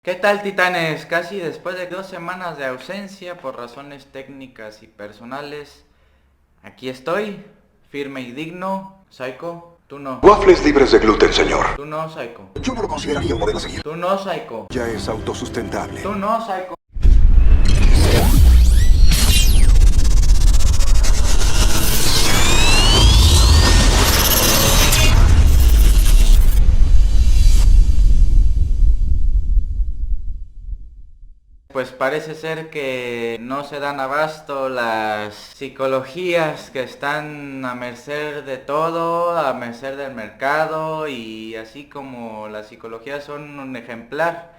¿Qué tal, titanes? Casi después de 2 semanas de ausencia por razones técnicas y personales, aquí estoy, firme y digno. Psycho, tú no. Waffles libres de gluten, señor. Tú no, Psycho. Yo no lo consideraría un modelo a seguir. Tú no, Psycho. Ya es autosustentable. Tú no, Psycho. Pues parece ser que no se dan abasto las psicologías que están a merced de todo, a merced del mercado, y así como las psicologías son un ejemplar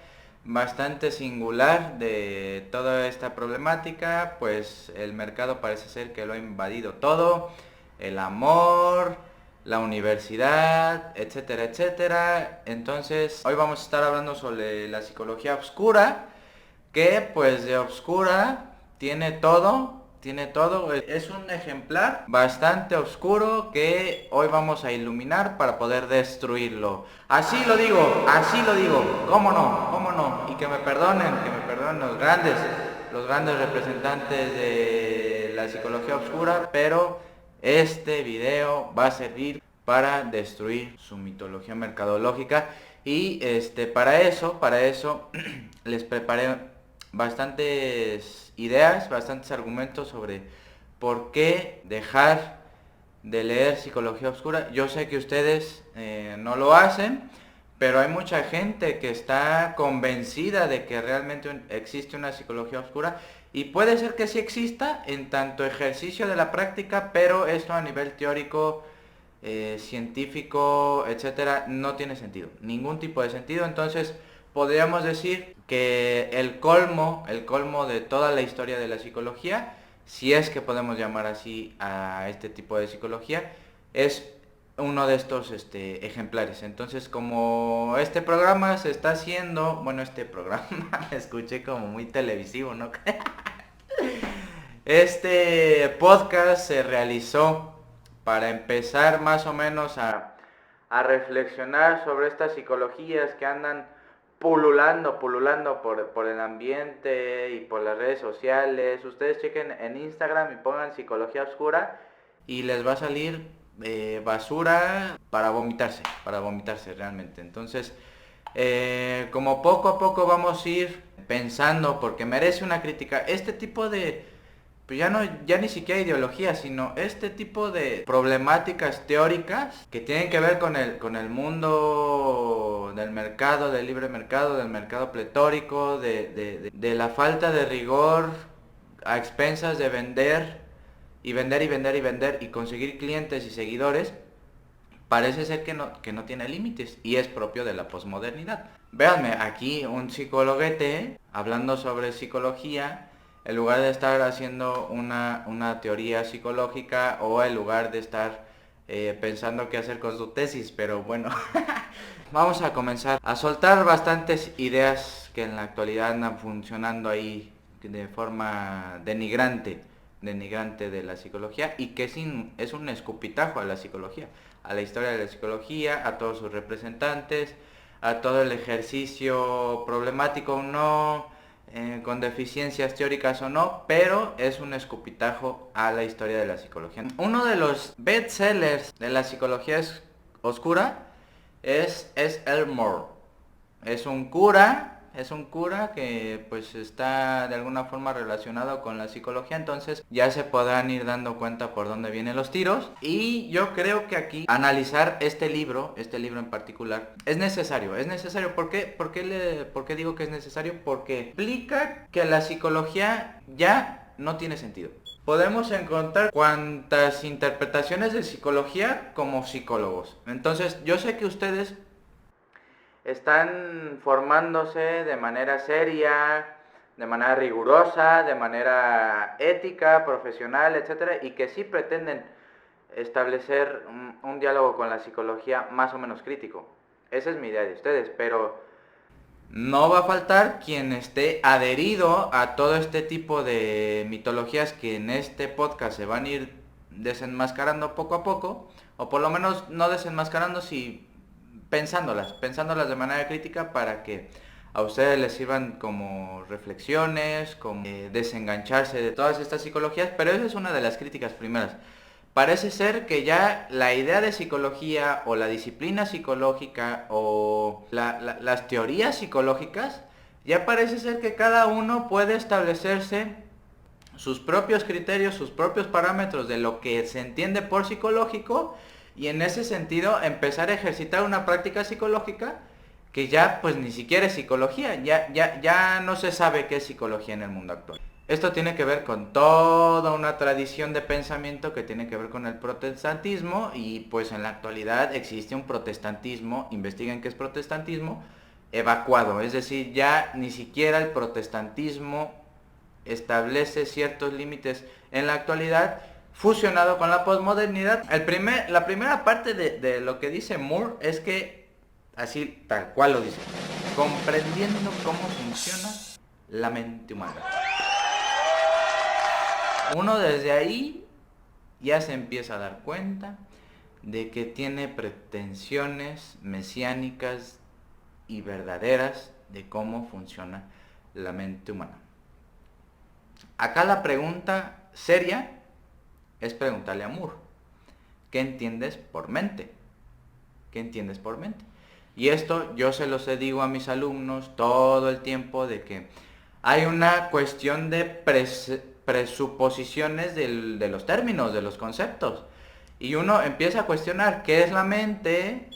bastante singular de toda esta problemática, pues el mercado parece ser que lo ha invadido todo, el amor, la universidad, etcétera, etcétera. Entonces, hoy vamos a estar hablando sobre la psicología oscura, que pues de obscura tiene todo, es un ejemplar bastante oscuro que hoy vamos a iluminar para poder destruirlo. Así lo digo, cómo no, y que me perdonen los grandes representantes de la psicología oscura, pero este video va a servir para destruir su mitología mercadológica. Y para eso les preparé bastantes ideas, bastantes argumentos sobre por qué dejar de leer psicología oscura. Yo sé que ustedes no lo hacen, pero hay mucha gente que está convencida de que realmente existe una psicología oscura, y puede ser que sí exista en tanto ejercicio de la práctica, pero esto a nivel teórico, científico, etcétera, no tiene sentido, ningún tipo de sentido. Entonces podríamos decir que el colmo de toda la historia de la psicología, si es que podemos llamar así a este tipo de psicología, es uno de estos ejemplares. Entonces, como este programa se está haciendo, bueno, este programa me escuché como muy televisivo, ¿no? Este podcast se realizó para empezar más o menos a reflexionar sobre estas psicologías que andan pululando por el ambiente y por las redes sociales. Ustedes chequen en Instagram y pongan psicología oscura y les va a salir basura para vomitarse realmente. Entonces, como poco a poco vamos a ir pensando, porque merece una crítica, este tipo de, pues ya ni siquiera ideología, sino este tipo de problemáticas teóricas que tienen que ver con el mundo del mercado, del libre mercado, del mercado pletórico, de la falta de rigor a expensas de vender y vender y vender y vender y conseguir clientes y seguidores. Parece ser que no tiene límites y es propio de la posmodernidad. Véanme, aquí un psicóloguete hablando sobre psicología, en lugar de estar haciendo una teoría psicológica, o en lugar de estar pensando qué hacer con su tesis. Pero bueno, vamos a comenzar a soltar bastantes ideas que en la actualidad andan funcionando ahí de forma denigrante de la psicología, y que es un escupitajo a la psicología, a la historia de la psicología, a todos sus representantes, a todo el ejercicio problemático o no, con deficiencias teóricas o no, pero es un escupitajo a la historia de la psicología. Uno de los bestsellers de la psicología oscura es Elmore. Es un cura que pues está de alguna forma relacionado con la psicología. Entonces ya se podrán ir dando cuenta por dónde vienen los tiros. Y yo creo que aquí analizar este libro en particular, es necesario. ¿Por qué? ¿Por qué digo que es necesario? Porque implica que la psicología ya no tiene sentido. Podemos encontrar cuantas interpretaciones de psicología como psicólogos. Entonces yo sé que ustedes están formándose de manera seria, de manera rigurosa, de manera ética, profesional, etcétera, y que sí pretenden establecer un diálogo con la psicología más o menos crítico. Esa es mi idea de ustedes, pero no va a faltar quien esté adherido a todo este tipo de mitologías que en este podcast se van a ir desenmascarando poco a poco, o por lo menos no desenmascarando, si pensándolas de manera crítica, para que a ustedes les sirvan como reflexiones, como desengancharse de todas estas psicologías, pero esa es una de las críticas primeras. Parece ser que ya la idea de psicología o la disciplina psicológica o las teorías psicológicas, ya parece ser que cada uno puede establecerse sus propios criterios, sus propios parámetros de lo que se entiende por psicológico, y en ese sentido empezar a ejercitar una práctica psicológica que ya pues ni siquiera es psicología, ya no se sabe qué es psicología en el mundo actual. Esto tiene que ver con toda una tradición de pensamiento que tiene que ver con el protestantismo, y pues en la actualidad existe un protestantismo, investiguen qué es protestantismo, evacuado, es decir, ya ni siquiera el protestantismo establece ciertos límites en la actualidad, fusionado con la posmodernidad. La primera parte de lo que dice Moore es que, así tal cual lo dice, comprendiendo cómo funciona la mente humana. Uno desde ahí ya se empieza a dar cuenta de que tiene pretensiones mesiánicas y verdaderas de cómo funciona la mente humana. Acá la pregunta seria es preguntarle a Moore, ¿qué entiendes por mente? ¿Qué entiendes por mente? Y esto yo se los digo a mis alumnos todo el tiempo, de que hay una cuestión de presuposiciones de los términos, de los conceptos. Y uno empieza a cuestionar qué es la mente,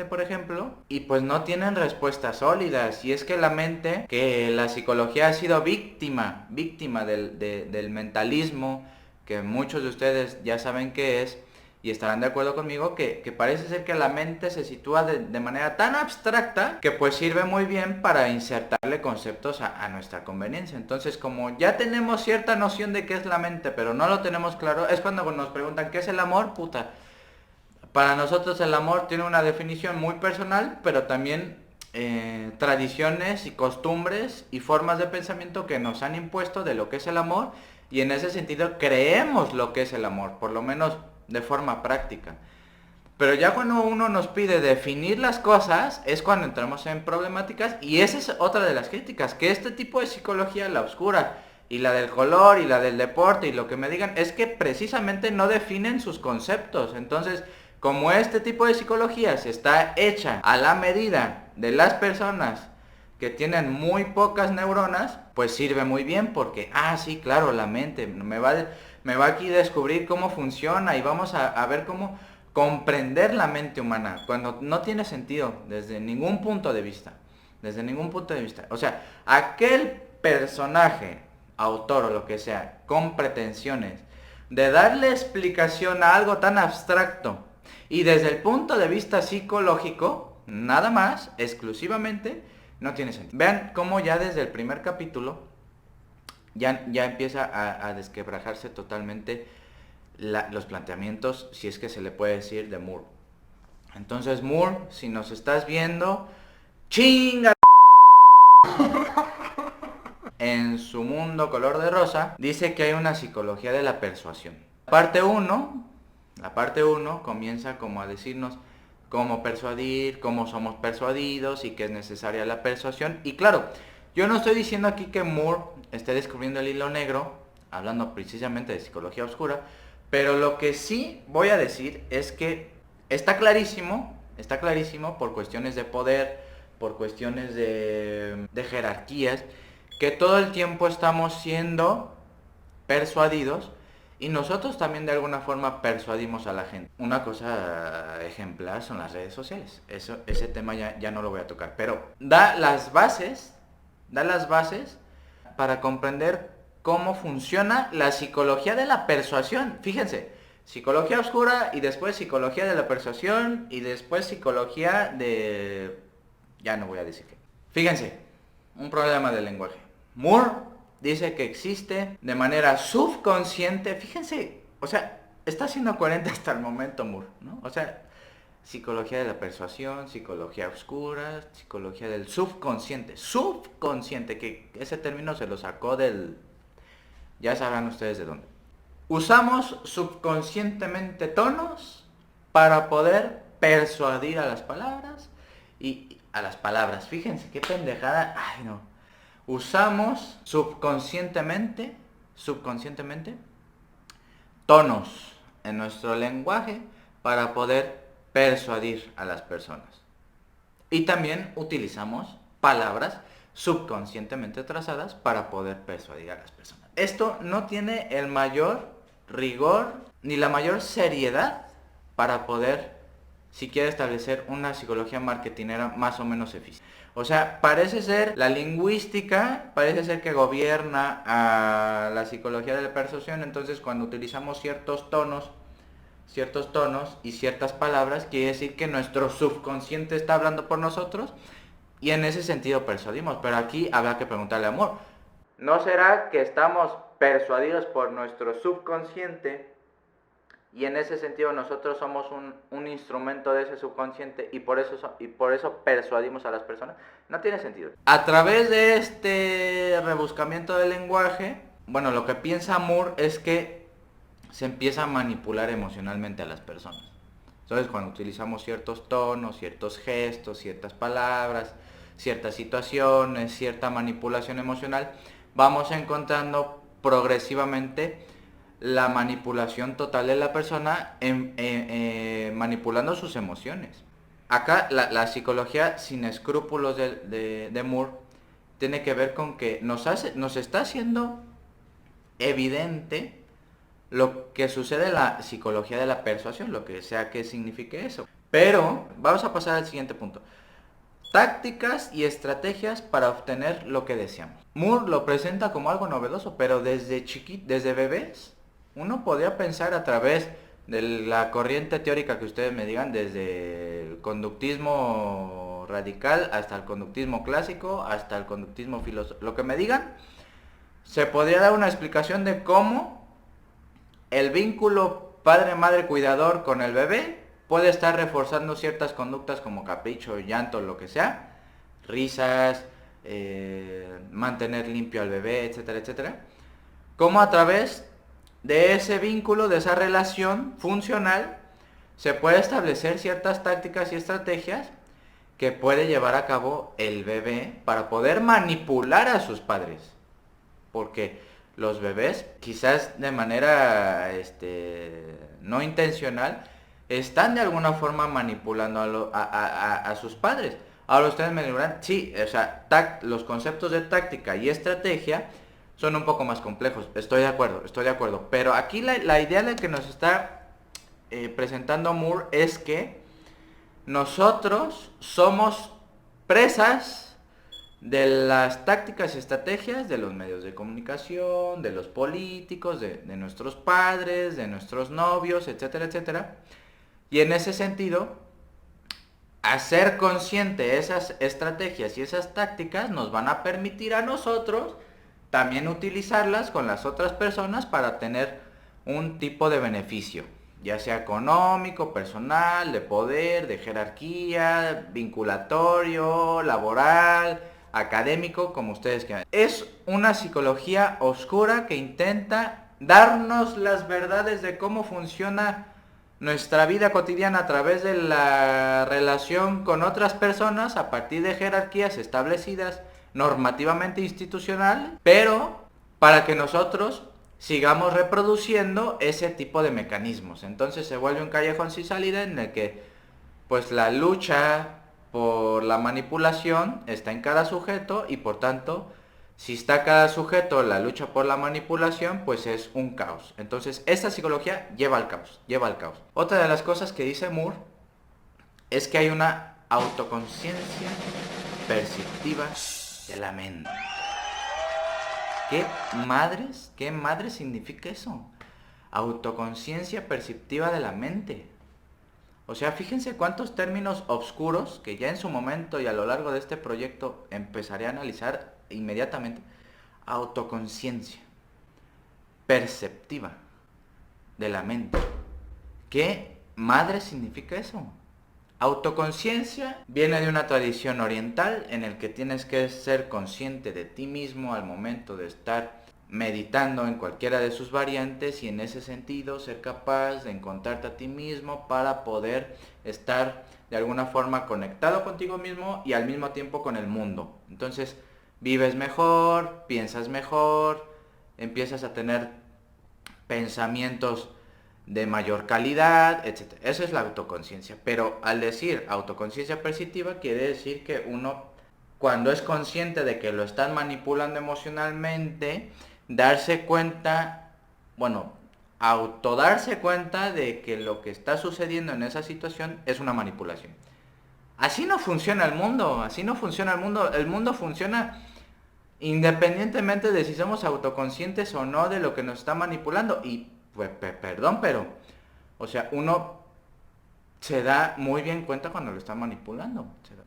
por ejemplo, y pues no tienen respuestas sólidas. Y es que la mente, que la psicología ha sido víctima del mentalismo, que muchos de ustedes ya saben qué es, y estarán de acuerdo conmigo que parece ser que la mente se sitúa de manera tan abstracta que pues sirve muy bien para insertarle conceptos a nuestra conveniencia. Entonces, como ya tenemos cierta noción de qué es la mente, pero no lo tenemos claro, es cuando nos preguntan ¿qué es el amor? Puta. Para nosotros el amor tiene una definición muy personal, pero también tradiciones y costumbres y formas de pensamiento que nos han impuesto de lo que es el amor, y en ese sentido creemos lo que es el amor, por lo menos de forma práctica. Pero ya cuando uno nos pide definir las cosas, es cuando entramos en problemáticas, y esa es otra de las críticas, que este tipo de psicología, la oscura, y la del color, y la del deporte, y lo que me digan, es que precisamente no definen sus conceptos. Entonces, como este tipo de psicología se está hecha a la medida de las personas que tienen muy pocas neuronas, pues sirve muy bien porque, sí, claro, la mente me va aquí a descubrir cómo funciona, y vamos a ver cómo comprender la mente humana, cuando no tiene sentido desde ningún punto de vista. O sea, aquel personaje, autor o lo que sea, con pretensiones de darle explicación a algo tan abstracto, y desde el punto de vista psicológico, nada más, exclusivamente, no tiene sentido. Vean cómo ya desde el primer capítulo ya empieza a desquebrajarse totalmente los planteamientos, si es que se le puede decir, de Moore. Entonces, Moore, si nos estás viendo, chinga en su mundo color de rosa, dice que hay una psicología de la persuasión. La parte 1 comienza como a decirnos cómo persuadir, cómo somos persuadidos y que es necesaria la persuasión. Y claro, yo no estoy diciendo aquí que Moore esté descubriendo el hilo negro, hablando precisamente de psicología oscura, pero lo que sí voy a decir es que está clarísimo por cuestiones de poder, por cuestiones de jerarquías, que todo el tiempo estamos siendo persuadidos, y nosotros también de alguna forma persuadimos a la gente. Una cosa ejemplar son las redes sociales. Ese tema ya no lo voy a tocar, pero da las bases para comprender cómo funciona la psicología de la persuasión. Fíjense, psicología oscura, y después psicología de la persuasión, y después psicología de... ya no voy a decir qué. Fíjense, un problema del lenguaje. Moore dice que existe de manera subconsciente, fíjense, o sea, está siendo coherente hasta el momento Moore, ¿no? O sea, psicología de la persuasión, psicología oscura, psicología del subconsciente, que ese término se lo sacó del... ya sabrán ustedes de dónde. Usamos subconscientemente tonos para poder persuadir a las palabras, y a las palabras. Fíjense qué pendejada. Ay, no. Usamos subconscientemente tonos en nuestro lenguaje para poder persuadir a las personas. Y también utilizamos palabras subconscientemente trazadas para poder persuadir a las personas. Esto no tiene el mayor rigor ni la mayor seriedad para poder siquiera establecer una psicología marketinera más o menos eficiente. O sea, parece ser la lingüística, parece ser que gobierna a la psicología de la persuasión. Entonces, cuando utilizamos ciertos tonos y ciertas palabras, quiere decir que nuestro subconsciente está hablando por nosotros y en ese sentido persuadimos. Pero aquí habrá que preguntarle a Moore, ¿no será que estamos persuadidos por nuestro subconsciente y en ese sentido nosotros somos un instrumento de ese subconsciente y por eso persuadimos a las personas? No tiene sentido. A través de este rebuscamiento del lenguaje, bueno, lo que piensa Moore es que se empieza a manipular emocionalmente a las personas. Entonces, cuando utilizamos ciertos tonos, ciertos gestos, ciertas palabras, ciertas situaciones, cierta manipulación emocional, vamos encontrando progresivamente la manipulación total de la persona manipulando sus emociones. Acá la psicología sin escrúpulos de Moore tiene que ver con que nos está haciendo evidente lo que sucede en la psicología de la persuasión, lo que sea que signifique eso. Pero vamos a pasar al siguiente punto. Tácticas y estrategias para obtener lo que deseamos. Moore lo presenta como algo novedoso, pero desde bebés, uno podía pensar a través de la corriente teórica que ustedes me digan, desde el conductismo radical hasta el conductismo clásico, hasta el conductismo filosófico, lo que me digan, se podría dar una explicación de cómo el vínculo padre-madre-cuidador con el bebé puede estar reforzando ciertas conductas como capricho, llanto, lo que sea, risas, mantener limpio al bebé, etcétera, etcétera. Cómo a través de ese vínculo, de esa relación funcional, se puede establecer ciertas tácticas y estrategias que puede llevar a cabo el bebé para poder manipular a sus padres. Porque los bebés, quizás de manera no intencional, están de alguna forma manipulando a sus padres. Ahora ustedes me dirán, sí, o sea, los conceptos de táctica y estrategia son un poco más complejos. Estoy de acuerdo. Pero aquí la idea de que nos está presentando Moore es que nosotros somos presas de las tácticas y estrategias de los medios de comunicación, de los políticos, de nuestros padres, de nuestros novios, etcétera, etcétera. Y en ese sentido, hacer consciente esas estrategias y esas tácticas nos van a permitir a nosotros también utilizarlas con las otras personas para tener un tipo de beneficio, ya sea económico, personal, de poder, de jerarquía, vinculatorio, laboral, académico, como ustedes quieran. Es una psicología oscura que intenta darnos las verdades de cómo funciona nuestra vida cotidiana a través de la relación con otras personas a partir de jerarquías establecidas normativamente institucional, pero para que nosotros sigamos reproduciendo ese tipo de mecanismos. Entonces se vuelve un callejón sin salida en el que pues la lucha por la manipulación está en cada sujeto y por tanto, si está cada sujeto la lucha por la manipulación, pues es un caos. Entonces esta psicología lleva al caos. Otra de las cosas que dice Moore es que hay una autoconciencia perceptiva de la mente. ¿Qué madres significa eso? Autoconciencia perceptiva de la mente. O sea, fíjense cuántos términos obscuros que ya en su momento y a lo largo de este proyecto empezaré a analizar inmediatamente. Autoconciencia perceptiva de la mente. ¿Qué madre significa eso? Autoconciencia viene de una tradición oriental en el que tienes que ser consciente de ti mismo al momento de estar meditando en cualquiera de sus variantes y en ese sentido ser capaz de encontrarte a ti mismo para poder estar de alguna forma conectado contigo mismo y al mismo tiempo con el mundo. Entonces vives mejor, piensas mejor, empiezas a tener pensamientos de mayor calidad, etc. Eso es la autoconciencia. Pero al decir autoconciencia perceptiva, quiere decir que uno, cuando es consciente de que lo están manipulando emocionalmente, darse cuenta, bueno, autodarse cuenta de que lo que está sucediendo en esa situación es una manipulación. Así no funciona el mundo, así no funciona el mundo funciona independientemente de si somos autoconscientes o no de lo que nos está manipulando. Y pues, perdón, pero, o sea, uno se da muy bien cuenta cuando lo está manipulando.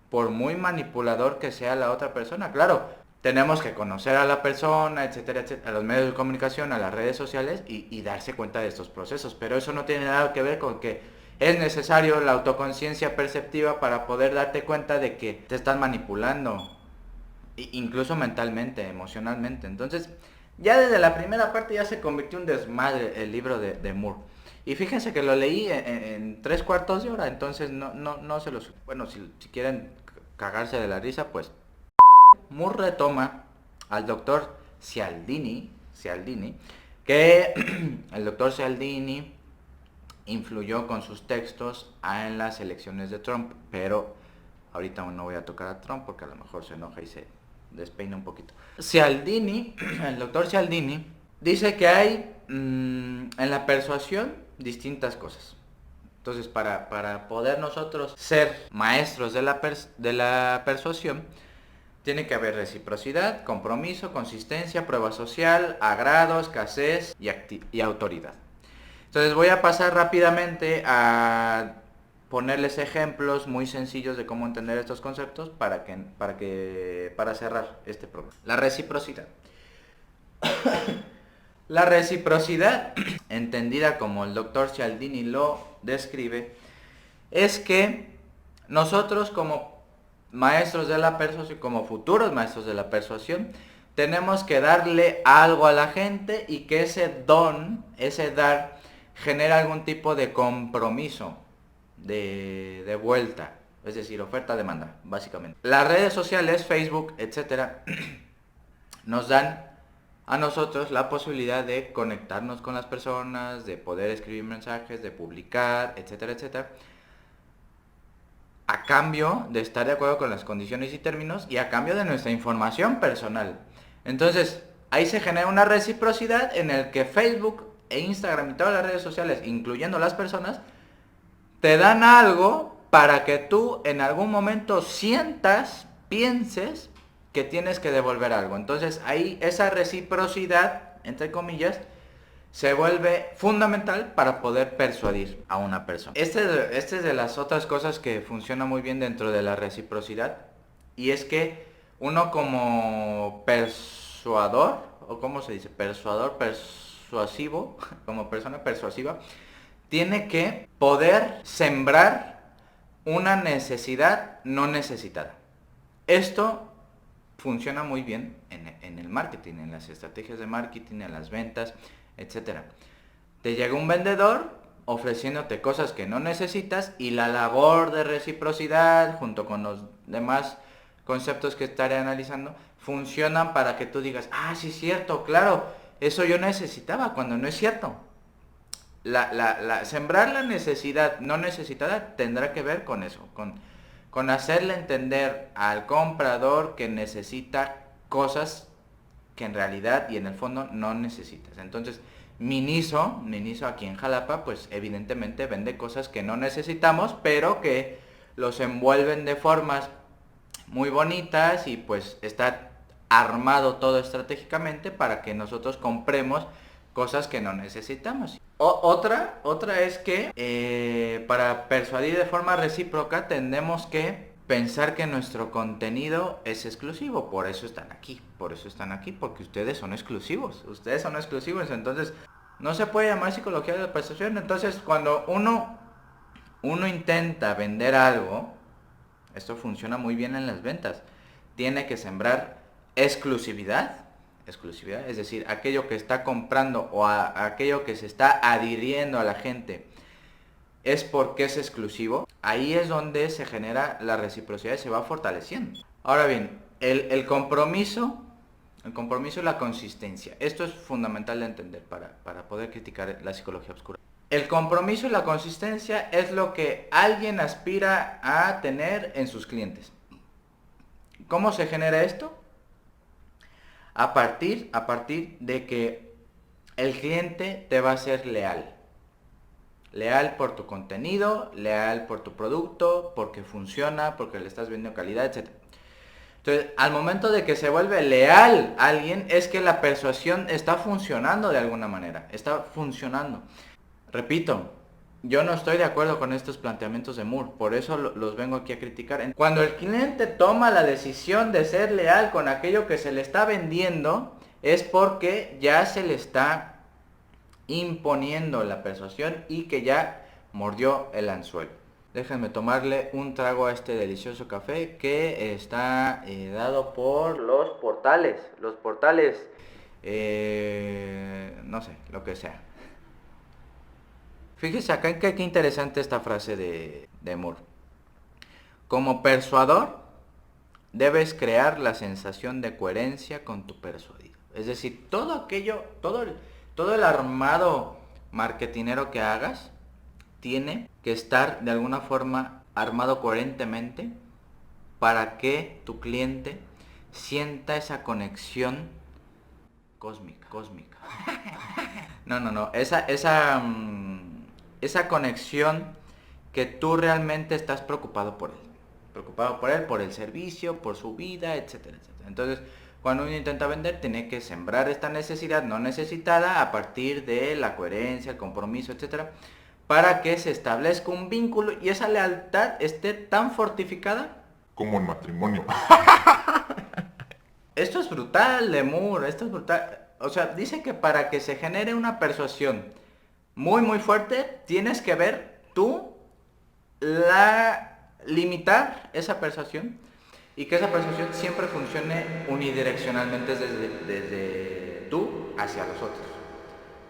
Por muy manipulador que sea la otra persona, claro, tenemos que conocer a la persona, etcétera, etcétera, a los medios de comunicación, a las redes sociales y darse cuenta de estos procesos. Pero eso no tiene nada que ver con que es necesario la autoconciencia perceptiva para poder darte cuenta de que te están manipulando. Incluso mentalmente, emocionalmente. Entonces, ya desde la primera parte ya se convirtió en un desmadre el libro de Moore. Y fíjense que lo leí en 3/4 de hora, entonces no se los... Bueno, si quieren cagarse de la risa, pues... Moore retoma al doctor Cialdini, que el doctor Cialdini influyó con sus textos en las elecciones de Trump, pero ahorita no voy a tocar a Trump porque a lo mejor se enoja y se despeina un poquito. Cialdini, el doctor Cialdini, dice que hay en la persuasión distintas cosas. Entonces, para poder nosotros ser maestros de la persuasión, tiene que haber reciprocidad, compromiso, consistencia, prueba social, agrado, escasez y autoridad. Entonces voy a pasar rápidamente a ponerles ejemplos muy sencillos de cómo entender estos conceptos para cerrar este programa. La reciprocidad. La reciprocidad, entendida como el doctor Cialdini lo describe, es que nosotros como maestros de la persuasión, como futuros maestros de la persuasión, tenemos que darle algo a la gente y que ese don, ese dar, genera algún tipo de compromiso de vuelta, es decir, oferta-demanda, básicamente. Las redes sociales, Facebook, etcétera, nos dan a nosotros la posibilidad de conectarnos con las personas, de poder escribir mensajes, de publicar, etcétera, etcétera, a cambio de estar de acuerdo con las condiciones y términos y a cambio de nuestra información personal. Entonces, ahí se genera una reciprocidad en el que Facebook e Instagram y todas las redes sociales, incluyendo las personas, te dan algo para que tú en algún momento sientas, pienses que tienes que devolver algo. Entonces ahí esa reciprocidad, entre comillas, se vuelve fundamental para poder persuadir a una persona. Este es de las otras cosas que funciona muy bien dentro de la reciprocidad, y es que uno como persuador, o ¿cómo se dice? Persuasivo, como persona persuasiva, tiene que poder sembrar una necesidad no necesitada. Esto funciona muy bien en el marketing, en las estrategias de marketing, en las ventas, etcétera. Te llega un vendedor ofreciéndote cosas que no necesitas y la labor de reciprocidad junto con los demás conceptos que estaré analizando funcionan para que tú digas, ah, sí es cierto, claro, eso yo necesitaba, cuando no es cierto. Sembrar la necesidad no necesitada tendrá que ver con eso, con hacerle entender al comprador que necesita cosas que en realidad y en el fondo no necesitas. Entonces, Miniso aquí en Jalapa, pues evidentemente vende cosas que no necesitamos, pero que los envuelven de formas muy bonitas y pues está armado todo estratégicamente para que nosotros compremos cosas que no necesitamos. Otra es que para persuadir de forma recíproca tenemos que pensar que nuestro contenido es exclusivo, por eso están aquí, porque ustedes son exclusivos, entonces no se puede llamar psicología de la persuasión. Entonces cuando uno intenta vender algo, esto funciona muy bien en las ventas, tiene que sembrar exclusividad, es decir, aquello que está comprando o aquello que se está adhiriendo a la gente es porque es exclusivo, ahí es donde se genera la reciprocidad y se va fortaleciendo. Ahora bien, el compromiso y la consistencia. Esto es fundamental de entender para poder criticar la psicología oscura. El compromiso y la consistencia es lo que alguien aspira a tener en sus clientes. ¿Cómo se genera esto? A partir de que el cliente te va a ser leal. Leal por tu contenido, leal por tu producto, porque funciona, porque le estás vendiendo calidad, etc. Entonces, al momento de que se vuelve leal a alguien, es que la persuasión está funcionando de alguna manera. Está funcionando. Repito, yo no estoy de acuerdo con estos planteamientos de Moore, por eso los vengo aquí a criticar. Cuando el cliente toma la decisión de ser leal con aquello que se le está vendiendo, es porque ya se le está imponiendo la persuasión y que ya mordió el anzuelo. Déjenme tomarle un trago a este delicioso café que está dado por los portales. Los portales, no sé, lo que sea. Fíjese acá qué interesante esta frase de Moore. Como persuador, debes crear la sensación de coherencia con tu persuadido. Es decir, todo aquello, todo el armado marketinero que hagas, tiene que estar de alguna forma armado coherentemente para que tu cliente sienta esa conexión cósmica. No, esa conexión que tú realmente estás preocupado por él, por el servicio, por su vida, etcétera, etcétera. Entonces, cuando uno intenta vender, tiene que sembrar esta necesidad no necesitada a partir de la coherencia, el compromiso, etcétera, para que se establezca un vínculo y esa lealtad esté tan fortificada como en matrimonio. Esto es brutal de Moore, esto es brutal. O sea, dice que para que se genere una persuasión muy muy fuerte, tienes que ver tú limitar esa persuasión y que esa persuasión siempre funcione unidireccionalmente desde tú hacia los otros.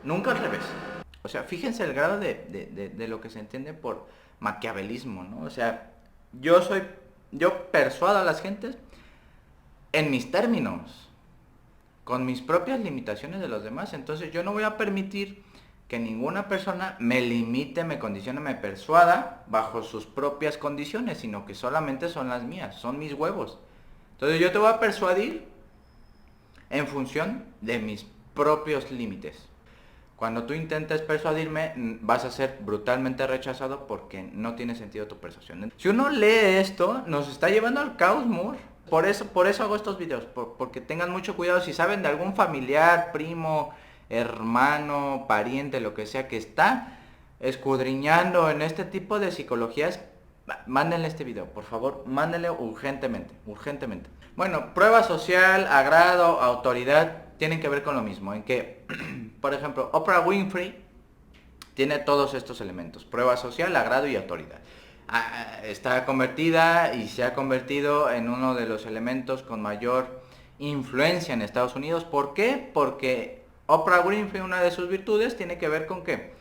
Nunca al revés. O sea, fíjense el grado de lo que se entiende por maquiavelismo, ¿no? O sea, yo persuado a las gentes en mis términos, con mis propias limitaciones de los demás. Entonces yo no voy a permitir que ninguna persona me limite, me condicione, me persuada bajo sus propias condiciones, sino que solamente son las mías, son mis huevos. Entonces yo te voy a persuadir en función de mis propios límites. Cuando tú intentes persuadirme, vas a ser brutalmente rechazado porque no tiene sentido tu persuasión. Si uno lee esto, nos está llevando al caos, Moore. Por eso hago estos videos, porque tengan mucho cuidado. Si saben de algún familiar, primo, hermano, pariente, lo que sea, que está escudriñando en este tipo de psicologías, mándenle este video, por favor, mándenle urgentemente. Bueno, prueba social, agrado, autoridad, tienen que ver con lo mismo, en que, por ejemplo, Oprah Winfrey tiene todos estos elementos: prueba social, agrado y autoridad. Está convertida y se ha convertido en uno de los elementos con mayor influencia en Estados Unidos. ¿Por qué? Porque Oprah Winfrey, una de sus virtudes, tiene que ver con que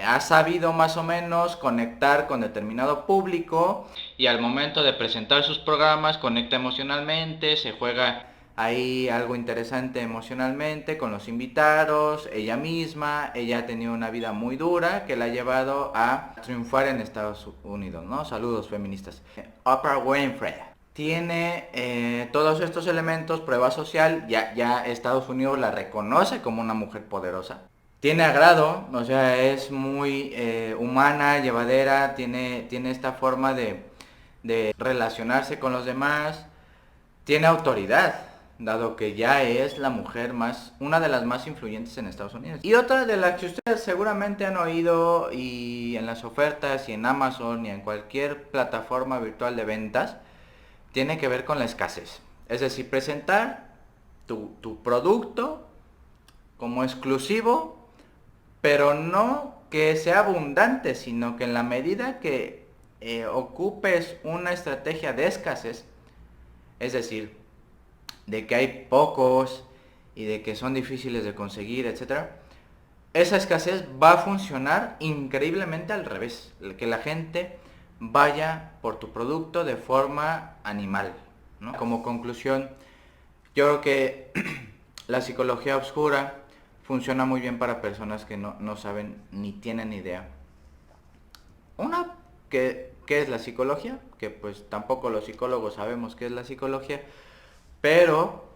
ha sabido más o menos conectar con determinado público y al momento de presentar sus programas conecta emocionalmente, se juega ahí algo interesante emocionalmente con los invitados, ella misma. Ella ha tenido una vida muy dura que la ha llevado a triunfar en Estados Unidos, ¿no? Saludos feministas. Oprah Winfrey tiene todos estos elementos, prueba social, ya Estados Unidos la reconoce como una mujer poderosa. Tiene agrado, o sea, es muy humana, llevadera, tiene esta forma de relacionarse con los demás. Tiene autoridad, dado que ya es la mujer una de las más influyentes en Estados Unidos. Y otra de las que ustedes seguramente han oído y en las ofertas y en Amazon y en cualquier plataforma virtual de ventas, tiene que ver con la escasez. Es decir, presentar tu producto como exclusivo, pero no que sea abundante, sino que en la medida que ocupes una estrategia de escasez, es decir, de que hay pocos y de que son difíciles de conseguir, etc., esa escasez va a funcionar increíblemente al revés. Que la gente vaya por tu producto de forma animal, ¿no? Como conclusión, yo creo que la psicología oscura funciona muy bien para personas que no saben ni tienen idea. Una, ¿qué es la psicología? Que pues tampoco los psicólogos sabemos qué es la psicología, pero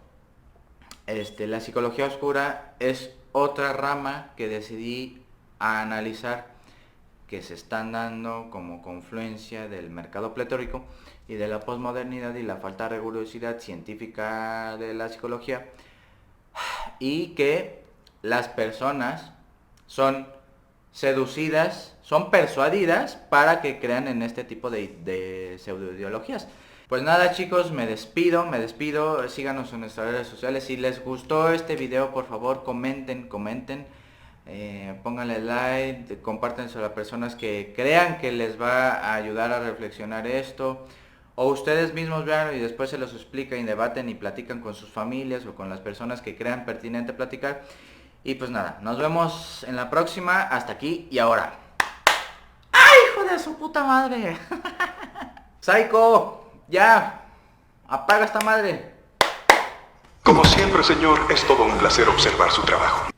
la psicología oscura es otra rama que decidí analizar, que se están dando como confluencia del mercado pletórico y de la posmodernidad y la falta de rigurosidad científica de la psicología, y que las personas son seducidas, son persuadidas para que crean en este tipo de pseudoideologías. Pues nada, chicos, me despido, síganos en nuestras redes sociales. Si les gustó este video, por favor comenten, pónganle like, compártenselo a personas que crean que les va a ayudar a reflexionar esto, o ustedes mismos vean y después se los explican y debaten y platican con sus familias o con las personas que crean pertinente platicar. Y pues nada, nos vemos en la próxima. Hasta aquí y ahora. ¡Ay, hijo de su puta madre! Psycho, ya, apaga esta madre. Como siempre, señor, es todo un placer observar su trabajo.